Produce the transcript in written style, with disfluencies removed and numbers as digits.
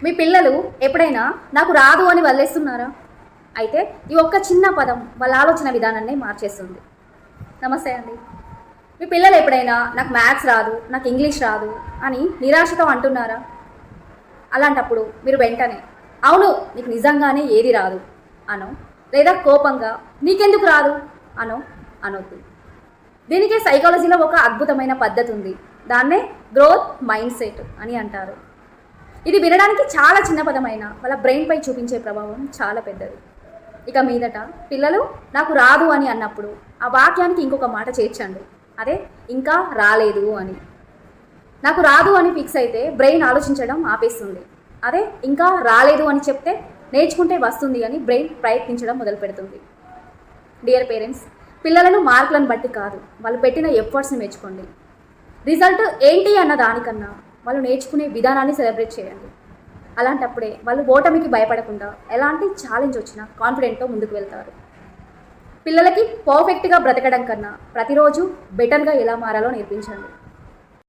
మీ పిల్లలు ఎప్పుడైనా నాకు రాదు అని వదిలేస్తున్నారా? అయితే ఈ ఒక్క చిన్న పదం వాళ్ళ ఆలోచన విధానాన్ని మార్చేస్తుంది. నమస్తే అండి. మీ పిల్లలు ఎప్పుడైనా నాకు మ్యాథ్స్ రాదు, నాకు ఇంగ్లీష్ రాదు అని నిరాశతో అంటున్నారా? అలాంటప్పుడు మీరు వెంటనే అవును నీకు నిజంగానే ఏది రాదు అనో, లేదా కోపంగా నీకెందుకు రాదు అనో అనొద్దు. దీనికి సైకాలజీలో ఒక అద్భుతమైన పద్ధతి ఉంది. దాన్నే గ్రోత్ మైండ్ సెట్ అని అంటారు. ఇది వినడానికి చాలా చిన్న పదమైన వాళ్ళ బ్రెయిన్పై చూపించే ప్రభావం చాలా పెద్దది. ఇక మీదట పిల్లలు నాకు రాదు అని అన్నప్పుడు ఆ వాక్యానికి ఇంకొక మాట చేర్చండి. అదే ఇంకా రాలేదు అని. నాకు రాదు అని ఫిక్స్ అయితే బ్రెయిన్ ఆలోచించడం ఆపేస్తుంది. అదే ఇంకా రాలేదు అని చెప్తే నేర్చుకుంటే వస్తుంది అని బ్రెయిన్ ప్రయత్నించడం మొదలు పెడుతుంది. డియర్ పేరెంట్స్, పిల్లలను మార్కులను బట్టి కాదు, వాళ్ళు పెట్టిన ఎఫర్ట్స్ని మెచ్చుకోండి. రిజల్ట్ ఏంటి అన్న దానికన్నా వాళ్ళు నేర్చుకునే విధానాన్ని సెలబ్రేట్ చేయండి. అలాంటప్పుడే వాళ్ళు ఓటమికి భయపడకుండా ఎలాంటి ఛాలెంజ్ వచ్చినా కాన్ఫిడెంట్తో ముందుకు వెళ్తారు. పిల్లలకి పర్ఫెక్ట్గా బ్రతకడం కన్నా ప్రతిరోజు బెటర్గా ఎలా మారాలో నేర్పించండి.